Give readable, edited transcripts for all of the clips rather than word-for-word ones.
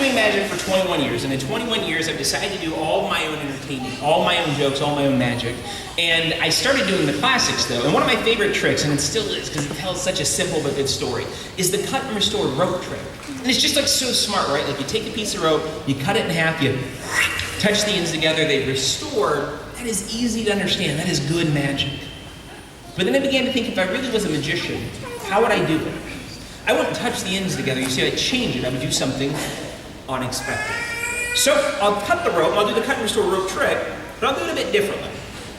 doing magic for 21 years, and in 21 years I've decided to do all my own entertainment, all my own jokes, all my own magic. And I started doing the classics though, and one of my favorite tricks, and it still is because it tells such a simple but good story, is the cut and restore rope trick. And it's just like so smart, right? Like you take a piece of rope, you cut it in half, you touch the ends together, they restore. That is easy to understand, that is good magic. But then I began to think, if I really was a magician, how would I do it? I wouldn't touch the ends together. You see, I'd change it. I would do something unexpected. So I'll cut the rope. I'll do the cut and restore rope trick, but I'll do it a bit differently.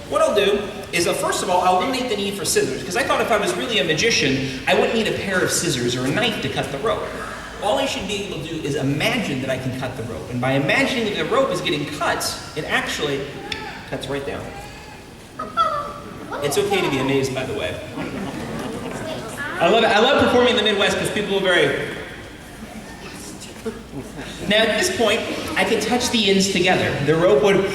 What I'll do is, first of all, I'll eliminate the need for scissors, because I thought if I was really a magician, I wouldn't need a pair of scissors or a knife to cut the rope. All I should be able to do is imagine that I can cut the rope. And by imagining that the rope is getting cut, it actually cuts right down. It's okay to be amazed, by the way. I love performing in the Midwest because people are very... Now at this point, I can touch the ends together. The rope would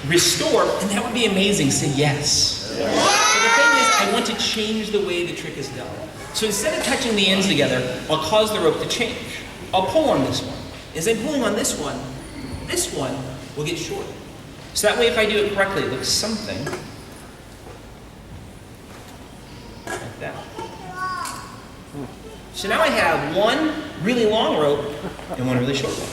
restore, and that would be amazing. Say yes. But the thing is, I want to change the way the trick is done. So instead of touching the ends together, I'll cause the rope to change. I'll pull on this one. As I'm pulling on this one will get shorter. So that way if I do it correctly, it looks something like that. So now I have one really long rope and one really short one.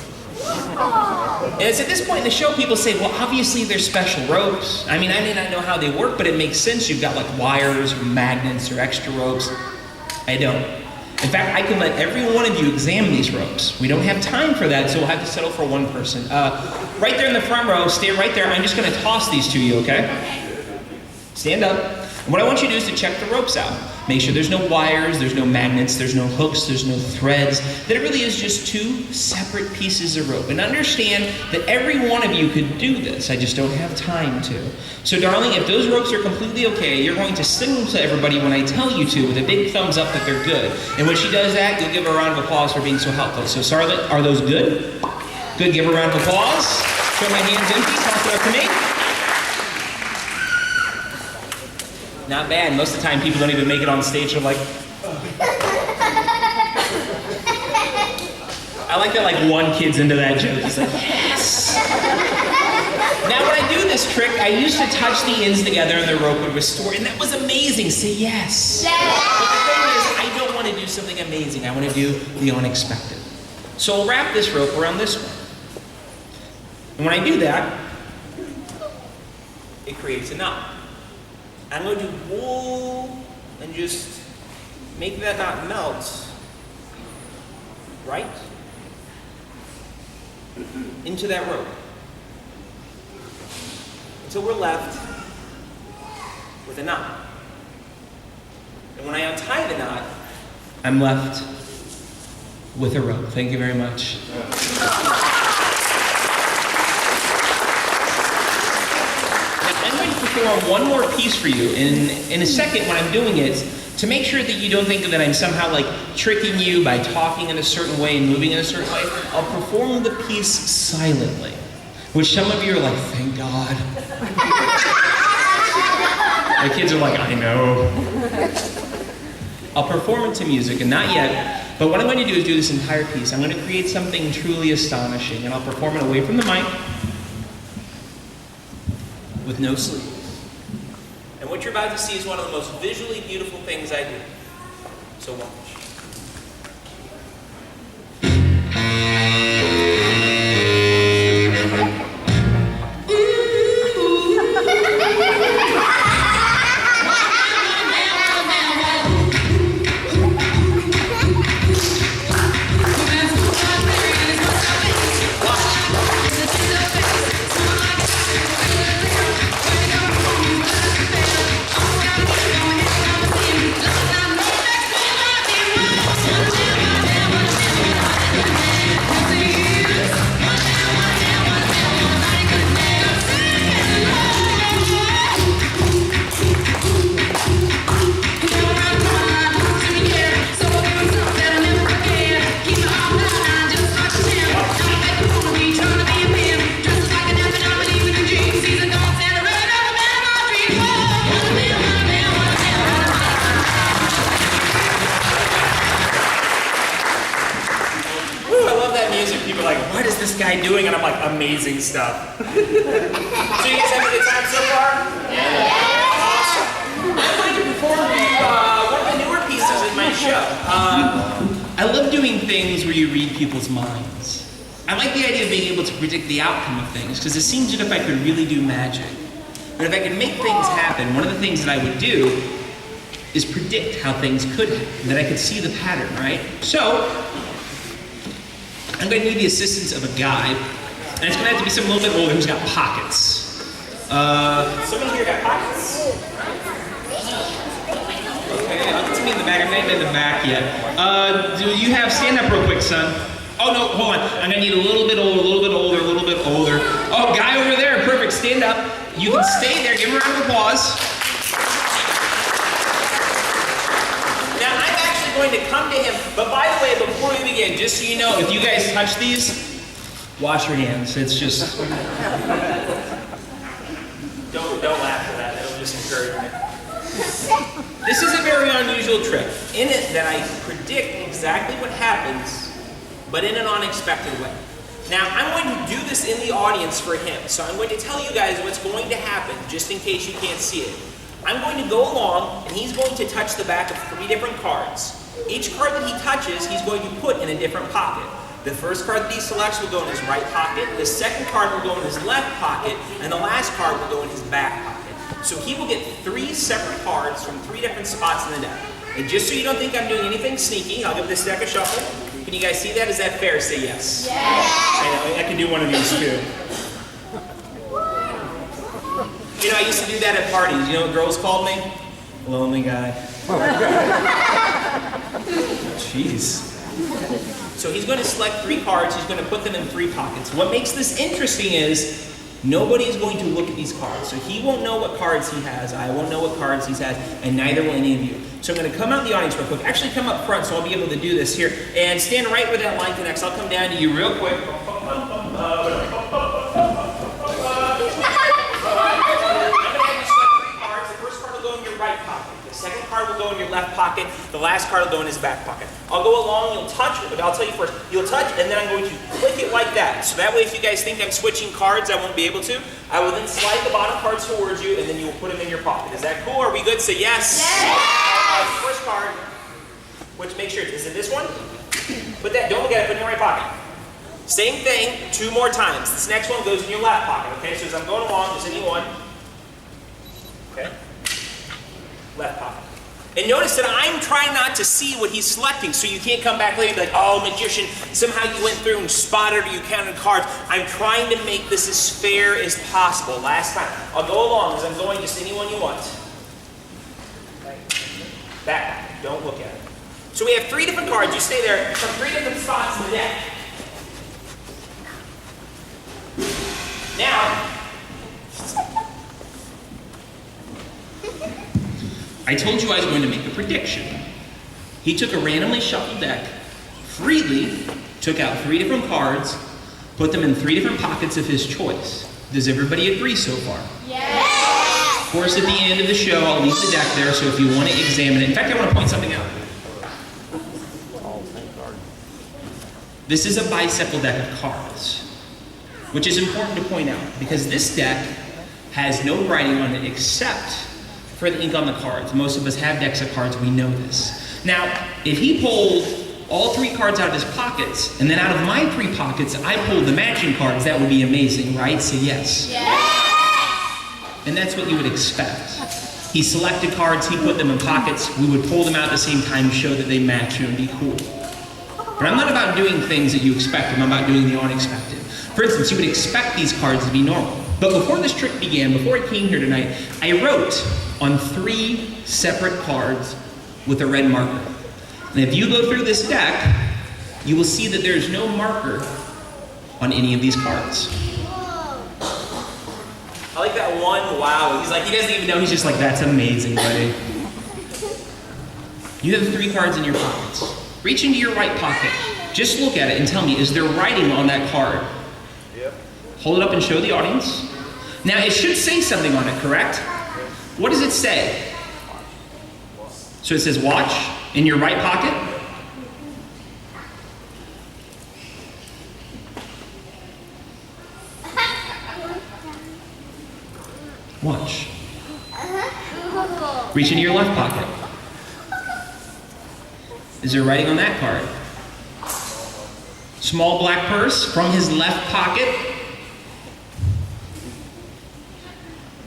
And it's at this point in the show people say, well, obviously they're special ropes. I mean, I may not know how they work, but it makes sense. You've got like wires or magnets or extra ropes. I don't. In fact, I can let every one of you examine these ropes. We don't have time for that, so we'll have to settle for one person. Right there in the front row, stay right there. I'm just going to toss these to you, okay? Stand up. And what I want you to do is to check the ropes out. Make sure there's no wires, there's no magnets, there's no hooks, there's no threads. That it really is just two separate pieces of rope. And understand that every one of you could do this. I just don't have time to. So darling, if those ropes are completely okay, you're going to signal to everybody when I tell you to with a big thumbs up that they're good. And when she does that, you'll give her a round of applause for being so helpful. So Charlotte, are those good? Good, give her a round of applause. Show my hands empty, toss it up to me. Not bad. Most of the time, people don't even make it on stage. They're like, I like that like one kid's into that joke. He's like, yes. Now when I do this trick, I used to touch the ends together and the rope would restore, and that was amazing. Say yes. But the thing is, I don't want to do something amazing. I want to do the unexpected. So I'll wrap this rope around this one. And when I do that, it creates a knot. I'm going to pull and just make that knot melt right into that rope until we're left with a knot. And when I untie the knot, I'm left with a rope. Thank you very much. Perform one more piece for you. In a second, when I'm doing it, to make sure that you don't think that I'm somehow like tricking you by talking in a certain way and moving in a certain way, I'll perform the piece silently, which some of you are like, thank God. My kids are like, I know. I'll perform it to music, and not yet, but what I'm going to do is do this entire piece. I'm going to create something truly astonishing, and I'll perform it away from the mic with no sleeves. And what you're about to see is one of the most visually beautiful things I do. So watch. music, people are like, what is this guy doing? And I'm like, amazing stuff. So you guys having a good time so far? Yeah. Awesome. I'm going to perform one of the newer pieces in my show. I love doing things where you read people's minds. I like the idea of being able to predict the outcome of things, because it seems that if I could really do magic, but if I could make things happen, one of the things that I would do is predict how things could happen, that I could see the pattern, right? So, I'm going to need the assistance of a guy, and it's going to have to be someone a little bit older who's got pockets. Somebody here got pockets? Okay, I'll get to me in the back. I'm not even in the back yet. Do you have, stand up real quick, son. Oh no, hold on. I'm going to need a little bit older, a little bit older, a little bit older. Oh, guy over there, perfect, stand up. You can stay there, give him a round of applause. Now, I'm actually going to come to him, but by the way, before we begin, just so you know, if you guys touch these, wash your hands. It's just... Don't laugh at that, it'll just encourage me. This is a very unusual trick. In it, that I predict exactly what happens, but in an unexpected way. Now, I'm going to do this in the audience for him, so I'm going to tell you guys what's going to happen, just in case you can't see it. I'm going to go along, and he's going to touch the back of 3 different cards. Each card that he touches, he's going to put in a different pocket. The first card that he selects will go in his right pocket, the second card will go in his left pocket, and the last card will go in his back pocket. So he will get 3 separate cards from 3 different spots in the deck. And just so you don't think I'm doing anything sneaky, I'll give this deck a shuffle. Can you guys see that? Is that fair? Say yes. Yes. I know, I can do one of these too. You know, I used to do that at parties. You know what girls called me? Lonely guy. Jeez. So he's going to select 3 cards. He's going to put them in 3 pockets. What makes this interesting is nobody's going to look at these cards. So he won't know what cards he has, I won't know what cards he has, and neither will any of you. So I'm going to come out in the audience real quick. Actually come up front so I'll be able to do this here. And stand right where that line connects. I'll come down to you real quick. I'm going to have you select 3 cards. The first card will go in your right pocket. The second card will go in your left pocket. The last card will go in his back pocket. I'll go along, you'll touch, but I'll tell you first. You'll touch, and then I'm going to click it like that. So that way, if you guys think I'm switching cards, I won't be able to. I will then slide the bottom cards towards you, and then you will put them in your pocket. Is that cool? Are we good? Say yes. Yes. First card, which make sure, is it this one? Put that, don't look at it, put it in your right pocket. Same thing, 2 more times. This next one goes in your left pocket, okay? So as I'm going along, there's any one. Okay? Left pocket. And notice that I'm trying not to see what he's selecting, so you can't come back later and be like, oh, magician, somehow you went through and spotted or you counted cards. I'm trying to make this as fair as possible. Last time. I'll go along as I'm going, just any one you want. Back. Don't look at it. So we have 3 different cards. You stay there from 3 different spots in the deck. Now, I told you I was going to make a prediction. He took a randomly shuffled deck, freely took out 3 different cards, put them in 3 different pockets of his choice. Does everybody agree so far? Yes! Of course, at the end of the show, I'll leave the deck there, so if you want to examine it. In fact, I want to point something out. This is a bicycle deck of cards, which is important to point out, because this deck has no writing on it except for the ink on the cards. Most of us have decks of cards, we know this. Now, if he pulled all 3 cards out of his pockets, and then out of my 3 pockets, I pulled the matching cards, that would be amazing, right? Say yes. Yes! And that's what you would expect. He selected cards, he put them in pockets, we would pull them out at the same time, show that they match, and it would be cool. But I'm not about doing things that you expect, I'm about doing the unexpected. For instance, you would expect these cards to be normal. But before this trick began, before I came here tonight, I wrote on 3 separate cards with a red marker. And if you go through this deck, you will see that there's no marker on any of these cards. I like that one, wow. He's like, he doesn't even know, he's just like, that's amazing, buddy. You have 3 cards in your pockets. Reach into your right pocket. Just look at it and tell me, is there writing on that card? Yep. Hold it up and show the audience. Now, it should say something on it, correct? What does it say? So it says watch in your right pocket. Watch. Reach into your left pocket. Is there writing on that card? Small black purse from his left pocket.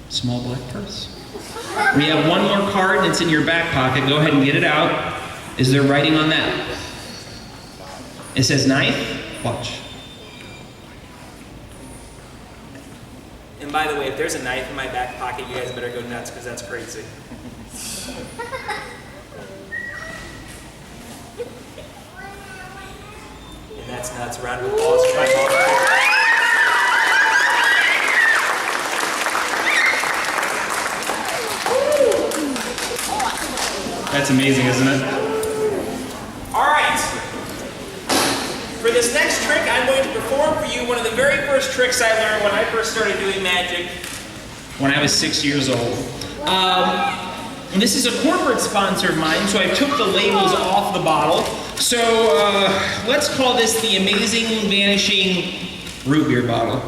Small black purse. We have one more card and it's in your back pocket. Go ahead and get it out. Is there writing on that? It says knife. Watch. And by the way, if there's a knife in my back pocket, you guys better go nuts because that's crazy. And that's nuts. Round of applause for my mom. That's amazing, isn't it? All right. For this next trick, I'm going to perform for you one of the very first tricks I learned when I first started doing magic. When I was 6 years old. And this is a corporate sponsor of mine, so I took the labels off the bottle. So let's call this the Amazing Vanishing Root Beer Bottle.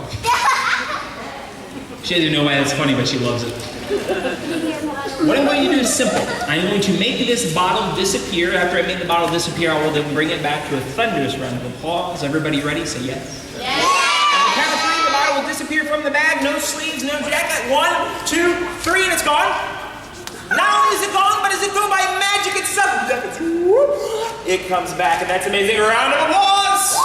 She doesn't know why that's funny, but she loves it. What I'm going to do is simple. I'm going to make this bottle disappear. After I make the bottle disappear, I will then bring it back to a thunderous round of applause. Everybody ready? Say yes. Yes. On the count of three, the bottle will disappear from the bag. No sleeves, no jacket. 1, 2, 3, and it's gone. Not only is it gone, but as if though by magic itself, it comes back, and that's amazing. A round of applause.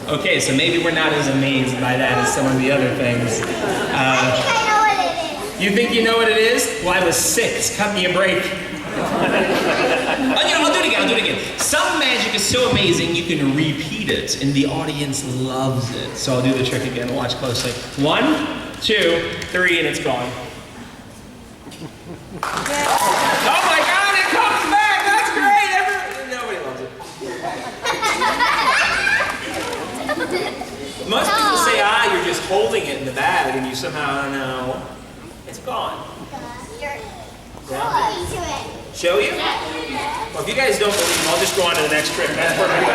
Okay, so maybe we're not as amazed by that as some of the other things. I know what it is. You think you know what it is? Well, I was 6. Cut me a break. I'll do it again. Some magic is so amazing you can repeat it, and the audience loves it. So I'll do the trick again. Watch closely. 1, 2, 3, and it's gone. Oh my God! It comes back. That's great. Nobody loves it. Most people say, you're just holding it in the bag, and you somehow know it's gone. Show it. Show you? Well, if you guys don't believe me, I'll just go on to the next trick. That's perfect.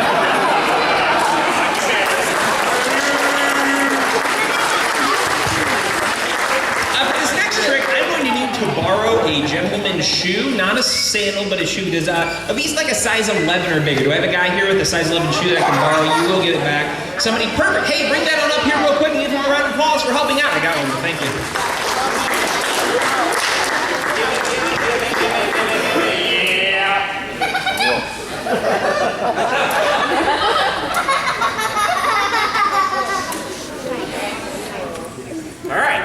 For this next trick, I'm going to need to borrow a gentleman's shoe, not a sandal, but a shoe that's at least like a size 11 or bigger. Do I have a guy here with a size 11 shoe that I can borrow? You will get it back. Somebody, perfect. Hey, bring that on up here real quick and give him a round of applause for helping out. I got one. Thank you. All right.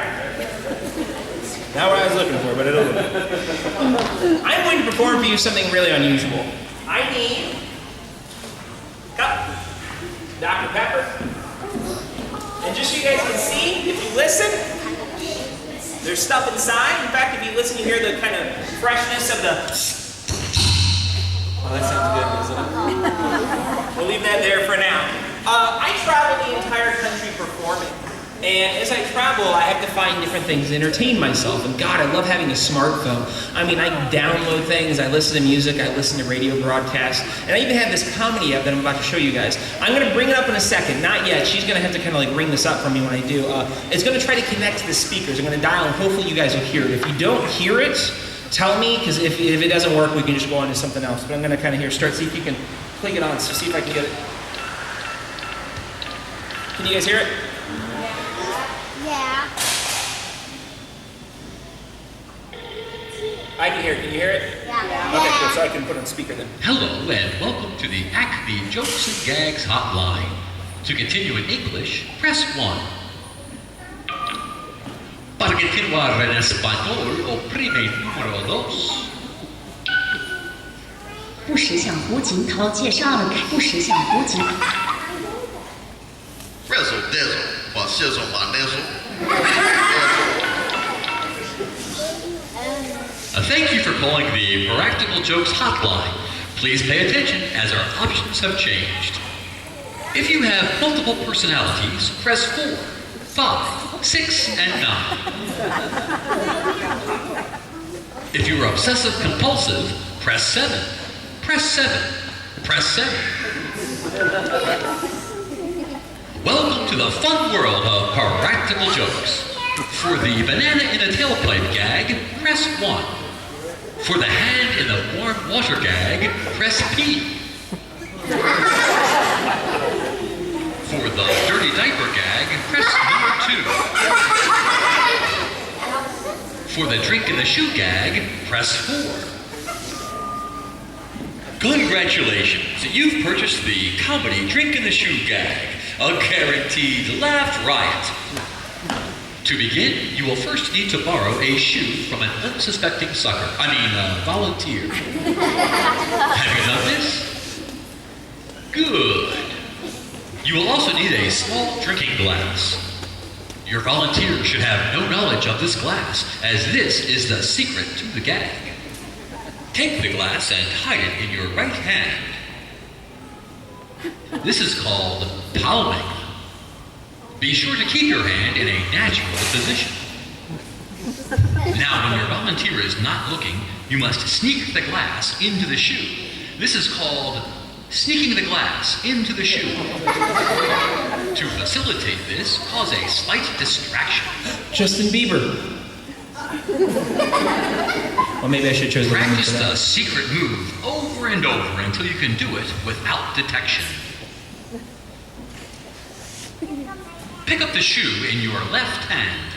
Not what I was looking for, but it'll do. I'm going to perform for you something really unusual. I need a cup, Dr. Pepper, and just so you guys can see, if you listen, there's stuff inside. In fact, if you listen, you hear the kind of freshness of the... Oh, that sounds good, doesn't it? We'll leave that there for now. I travel the entire country performing. And as I travel, I have to find different things to entertain myself. And God, I love having a smartphone. I mean, I download things, I listen to music, I listen to radio broadcasts, and I even have this comedy app that I'm about to show you guys. I'm going to bring it up in a second. Not yet. She's going to have to kind of like ring this up for me when I do. It's going to try to connect to the speakers. I'm going to dial, and hopefully you guys will hear it. If you don't hear it, tell me, because if it doesn't work, we can just go on to something else. But I'm going to kind of see if you can click it on, so see if I can get it. Can you guys hear it? Yeah. I can hear it. Can you hear it? Yeah. Okay, cool. So I can put it on speaker then. Hello and welcome to the Acme Jokes and Gags hotline. To continue in English, press 1. Para continuar en español, oprime número 2. 不时向胡锦涛介绍了不时向胡锦。 Razzle dazzle, or sizzle my nizzle. Thank you for calling the Practical Jokes hotline. Please pay attention as our options have changed. If you have multiple personalities, press 4, 5, 6, and 9. If you are obsessive compulsive, press 7. Press 7. Press 7. Welcome to the fun world of practical jokes. For the banana in a tailpipe gag, press 1. For the hand in the warm water gag, press P. For the dirty diaper gag, press number 2. For the drink in the shoe gag, press 4. Congratulations, you've purchased the comedy drink in the shoe gag, a guaranteed laugh riot. To begin, you will first need to borrow a shoe from an unsuspecting volunteer. Have you done this? Good. You will also need a small drinking glass. Your volunteer should have no knowledge of this glass, as this is the secret to the gag. Take the glass and hide it in your right hand. This is called palming. Be sure to keep your hand in a natural position. Now, when your volunteer is not looking, you must sneak the glass into the shoe. This is called sneaking the glass into the shoe. To facilitate this, cause a slight distraction. Justin Bieber. Well, maybe I should have chosen the woman for Practice that. the secret move over and over until you can do it without detection. Pick up the shoe in your left hand.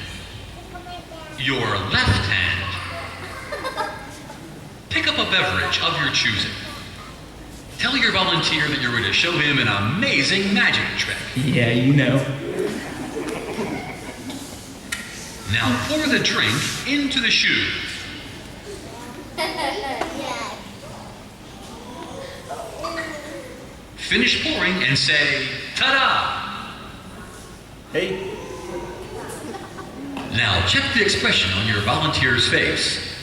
Your left hand. Pick up a beverage of your choosing. Tell your volunteer that you're going to show him an amazing magic trick. Yeah, you know. Now pour the drink into the shoe. Finish pouring and say, ta-da! Hey. Now check the expression on your volunteer's face.